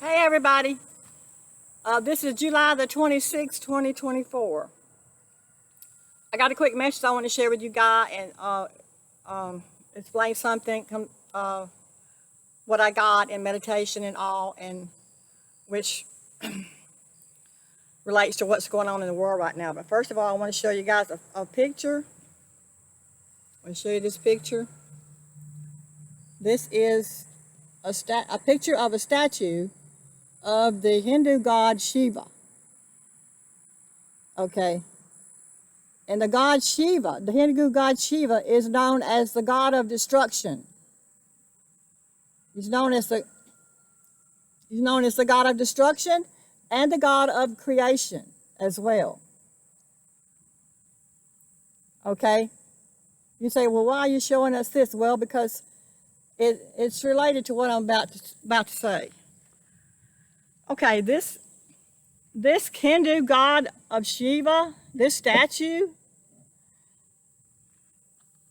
Hey everybody, this is July the 26th, 2024. I got a quick message I want to share with you guys and explain something, what I got in meditation and all, and which relates to what's going on in the world right now. But first of all, I want to show you guys a picture. I want to show you this picture. This is a picture of a statue of the Hindu god Shiva. Okay. And the god Shiva, the Hindu god Shiva, is known as the god of destruction. He's known as the god of destruction and the god of creation as well. Okay? You say, well, why are you showing us this? Well, because it's related to what I'm about to say. Okay, this Hindu god of Shiva, this statue,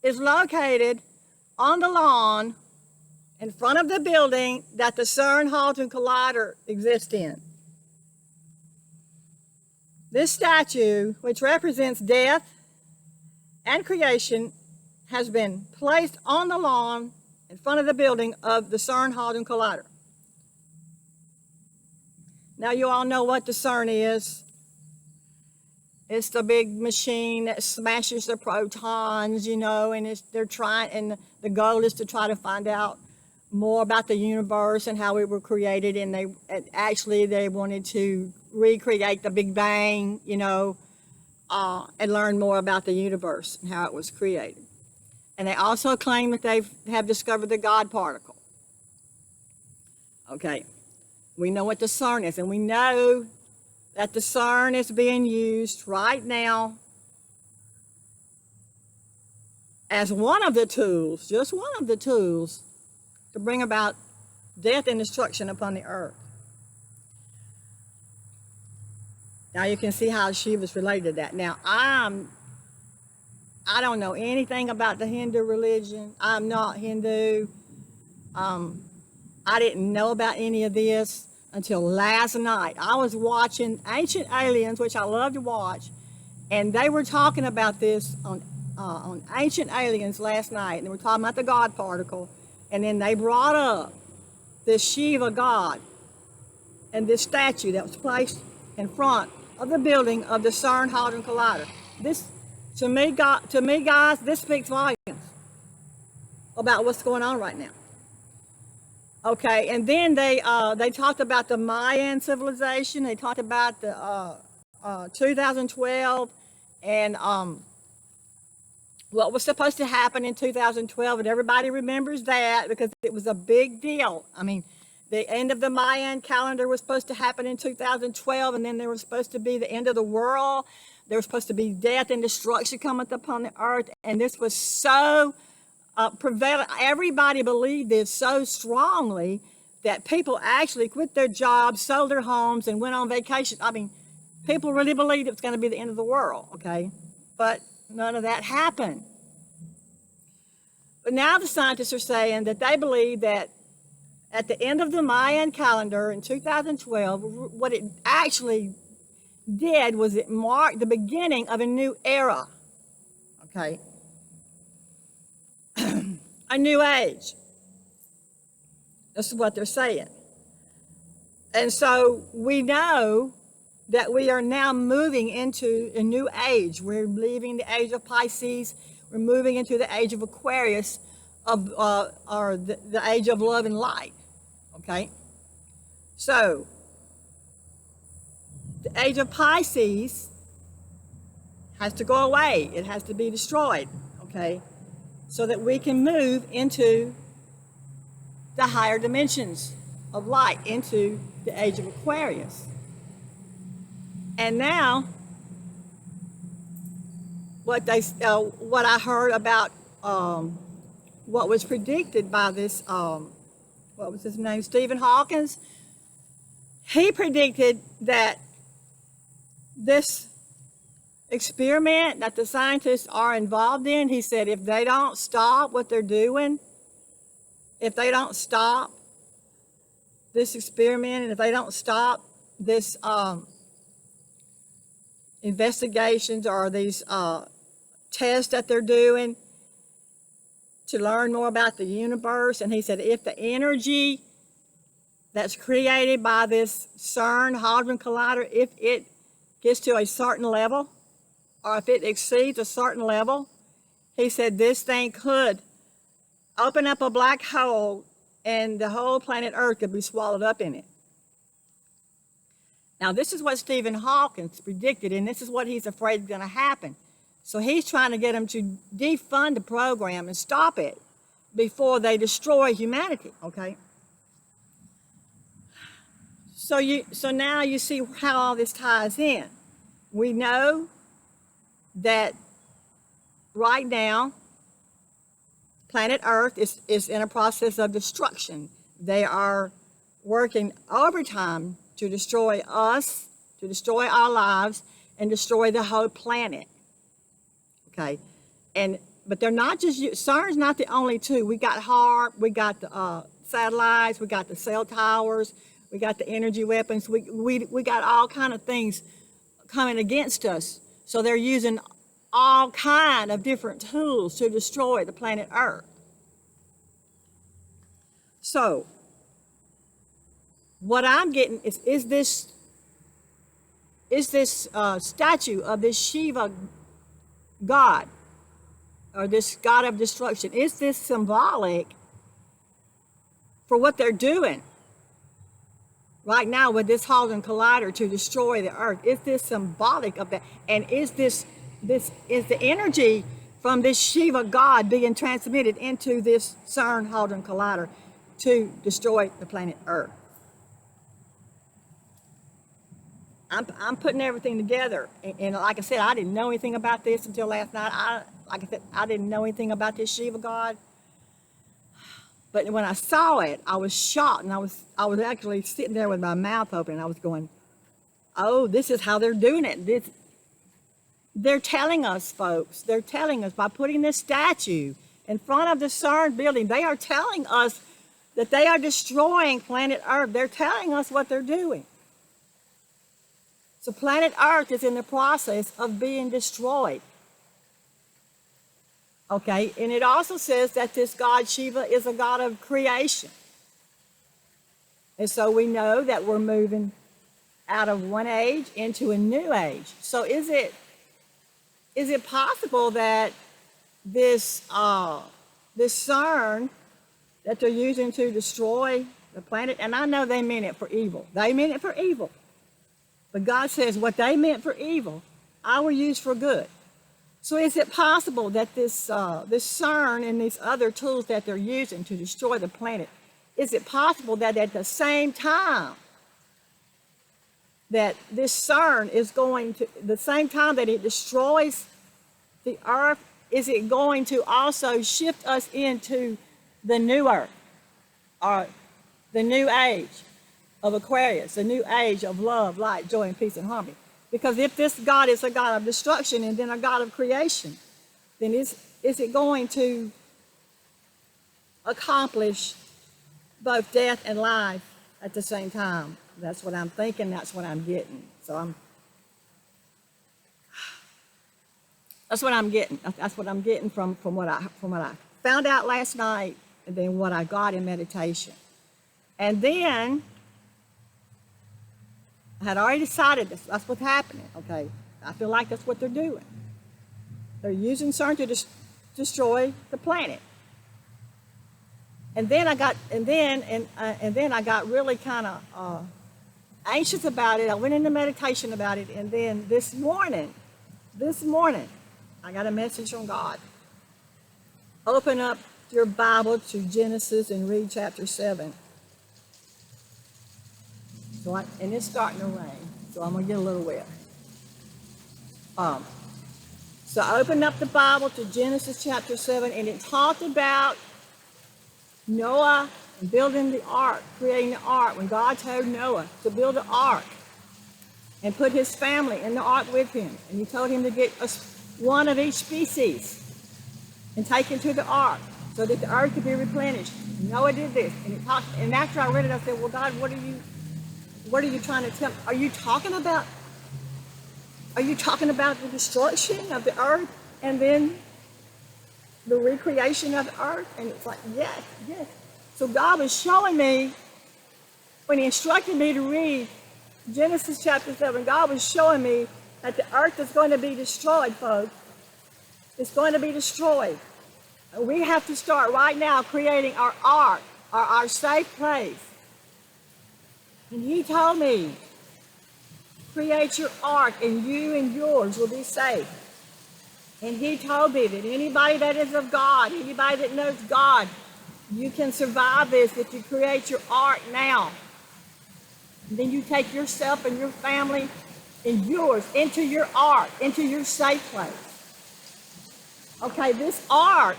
is located on the lawn in front of the building that the CERN Collider exists in. This statue, which represents death and creation, has been placed on the lawn in front of the building of the CERN Collider. Now you all know what the CERN is. It's the big machine that smashes the protons, and they're trying, and the goal is to try to find out more about the universe and how it was created, and they wanted to recreate the Big Bang, and learn more about the universe and how it was created. And they also claim that they have discovered the God particle. Okay. We know what the CERN is, and we know that the CERN is being used right now as one of the tools, just one of the tools, to bring about death and destruction upon the earth. Now you can see how Shiva's related to that. Now I don't know anything about the Hindu religion. I'm not Hindu. I didn't know about any of this until last night. I was watching Ancient Aliens, which I love to watch, and they were talking about this on Ancient Aliens last night, and they were talking about the God particle, and then they brought up this Shiva god and this statue that was placed in front of the building of the CERN Collider. This, to me, guys, this speaks volumes about what's going on right now. Okay, and then they talked about the Mayan civilization. They talked about the 2012 and what was supposed to happen in 2012, and everybody remembers that because it was a big deal. I mean, the end of the Mayan calendar was supposed to happen in 2012, and then there was supposed to be the end of the world. There was supposed to be death and destruction coming upon the earth, and this was so prevalent. Everybody believed this so strongly that people actually quit their jobs, sold their homes, and went on vacation. I mean, people really believed it was going to be the end of the world, okay? But none of that happened. But now the scientists are saying that they believe that at the end of the Mayan calendar in 2012, what it actually did was it marked the beginning of a new era, okay? A new age. This is what they're saying. And so we know that we are now moving into a new age. We're leaving the age of Pisces. We're moving into the age of Aquarius, or the age of love and light. Okay? So, the age of Pisces has to go away. It has to be destroyed. Okay? So that we can move into the higher dimensions of light, into the age of Aquarius. And now, what I heard about what was predicted by this, what was his name, Stephen Hawking, he predicted that this experiment that the scientists are involved in, he said if they don't stop what they're doing, if they don't stop this experiment, and if they don't stop this investigations or these tests that they're doing to learn more about the universe. And he said, if the energy that's created by this CERN Hadron Collider, if it gets to a certain level, or if it exceeds a certain level, he said this thing could open up a black hole and the whole planet Earth could be swallowed up in it. Now, this is what Stephen Hawking predicted, and this is what he's afraid is going to happen. So he's trying to get them to defund the program and stop it before they destroy humanity, okay? So now you see how all this ties in. We know that right now, planet Earth is in a process of destruction. They are working overtime to destroy us, to destroy our lives, and destroy the whole planet. Okay, but they're not just, CERN's not the only two. We got HAARP, we got the satellites, we got the cell towers, we got the energy weapons. We got all kind of things coming against us. So they're using all kind of different tools to destroy the planet Earth. So what I'm getting is this statue of this Shiva God, or this God of destruction, is this symbolic for what they're doing right now with this Hadron Collider to destroy the Earth? Is this symbolic of that? And is this is the energy from this Shiva God being transmitted into this CERN Hadron Collider to destroy the planet Earth? I'm putting everything together, and like I said, I didn't know anything about this until last night. I didn't know anything about this Shiva God, but when I saw it, I was shocked, and I was actually sitting there with my mouth open, and I was going, "Oh, this is how they're doing it." They're telling us, folks. They're telling us by putting this statue in front of the CERN building. They are telling us that they are destroying planet Earth. They're telling us what they're doing. So planet Earth is in the process of being destroyed. Okay, and it also says that this God Shiva is a God of creation. And so we know that we're moving out of one age into a new age. So is it possible that this CERN that they're using to destroy the planet, and I know they meant it for evil. They meant it for evil. But God says what they meant for evil, I will use for good. So is it possible that this CERN and these other tools that they're using to destroy the planet, is it possible that at the same time that this CERN is going to, the same time that it destroys the Earth, is it going to also shift us into the new Earth, or the new age of Aquarius, the new age of love, light, joy, and peace and harmony? Because if this God is a God of destruction and then a God of creation, then is it going to accomplish both death and life at the same time? That's what I'm thinking. That's what I'm getting. So that's what I'm getting. That's what I'm getting from what I found out last night, and then what I got in meditation. And then I had already decided that's what's happening, okay? I feel like that's what they're doing. They're using CERN to destroy the planet. And then I got really kind of anxious about it. I went into meditation about it, and then this morning, I got a message from God. Open up your Bible to Genesis and read chapter 7. And it's starting to rain, so I'm going to get a little wet. So I opened up the Bible to Genesis chapter 7, and it talked about Noah and building the ark, creating the ark. When God told Noah to build an ark and put his family in the ark with him, and he told him to get one of each species and take it to the ark so that the earth could be replenished. Noah did this, and it talked. And after I read it, I said, "Well, God, what are you trying to tell? Are you talking about? Are you talking about the destruction of the earth, and then the recreation of the earth?" And it's like, yes, yes. So God was showing me when He instructed me to read Genesis chapter 7. God was showing me that the earth is going to be destroyed, folks. It's going to be destroyed. We have to start right now creating our ark, our safe place. And He told me, create your ark and you and yours will be safe. And He told me that anybody that is of God, anybody that knows God, you can survive this if you create your ark now. And then you take yourself and your family and yours into your ark, into your safe place. Okay, this ark,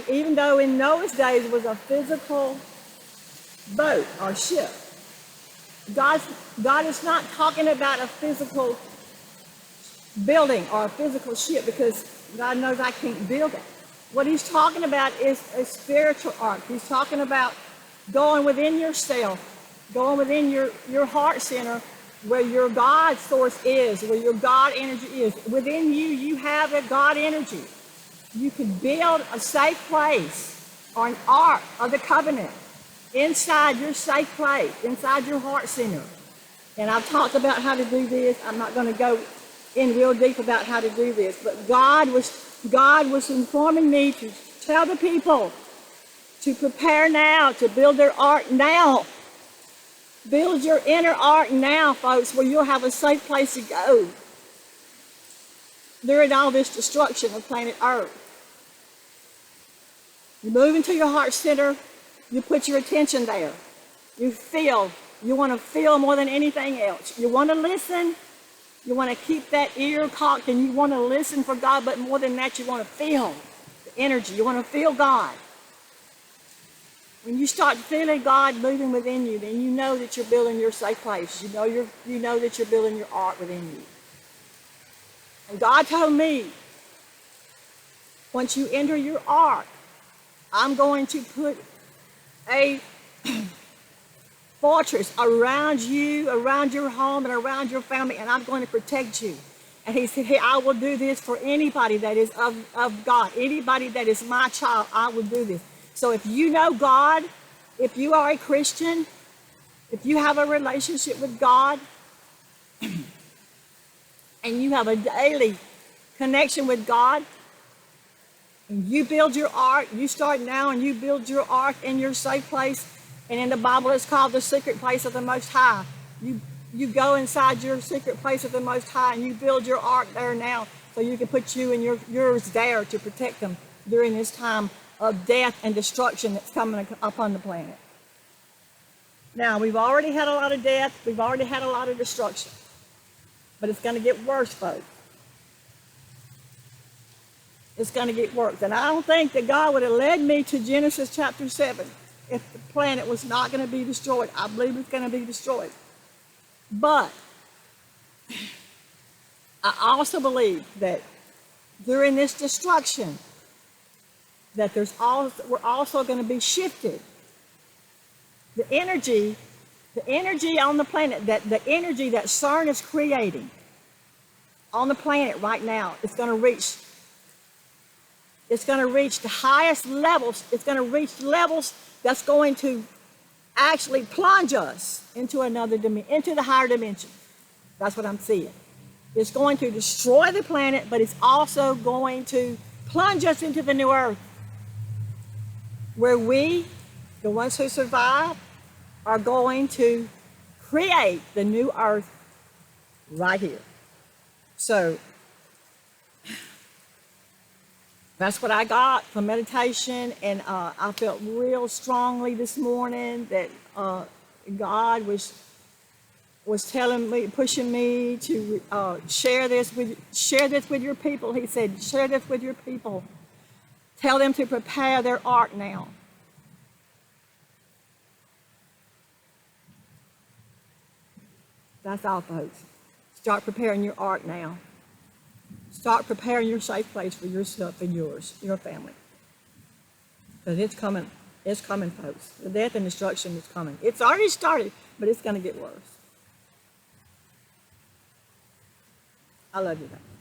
even though in Noah's days was a physical boat or ship, God is not talking about a physical building or a physical ship, because God knows I can't build it. What He's talking about is a spiritual ark. He's talking about going within yourself, going within your heart center, where your God source is, where your God energy is. Within you, you have a God energy. You can build a safe place or an ark of the covenant inside your safe place, inside your heart center. And I've talked about how to do this. I'm not going to go in real deep about how to do this, but God was informing me to tell the people to prepare now, to build their ark now. Build your inner ark now, folks, where you'll have a safe place to go during all this destruction of planet Earth. You move into your heart center, you put your attention there. You want to feel more than anything else. You want to listen, you want to keep that ear cocked, and you want to listen for God, but more than that, you want to feel the energy. You want to feel God. When you start feeling God moving within you, then you know that you're building your safe place. You know that you're building your ark within you. And God told me, once you enter your ark, I'm going to put a fortress around you, around your home, and around your family, and I'm going to protect you. And He said, hey, I will do this for anybody that is of God. Anybody that is my child, I will do this. So if you know God, if you are a Christian, if you have a relationship with God, and you have a daily connection with God, and you build your ark, you start now and you build your ark in your safe place, and in the Bible it's called the secret place of the Most High. You go inside your secret place of the Most High and you build your ark there now, so you can put you and yours there to protect them during this time of death and destruction that's coming upon the planet. Now, we've already had a lot of death, we've already had a lot of destruction, but it's going to get worse, folks. It's going to get worse. And I don't think that God would have led me to Genesis chapter 7 if the planet was not going to be destroyed. I believe it's going to be destroyed. But I also believe that during this destruction, that we're also going to be shifted. The energy on the planet, the energy that CERN is creating on the planet right now, it's going to reach the highest levels. It's going to reach levels that's going to actually plunge us into another dimension, into the higher dimension. That's what I'm seeing. It's going to destroy the planet, but it's also going to plunge us into the new earth, where we, the ones who survive, are going to create the new earth right here. So that's what I got from meditation, and I felt real strongly this morning that God was telling me, pushing me to share this with your people. He said, share this with your people. Tell them to prepare their ark now. That's all, folks. Start preparing your ark now. Start preparing your safe place for yourself and yours, your family. Because it's coming. It's coming, folks. The death and destruction is coming. It's already started, but it's going to get worse. I love you guys.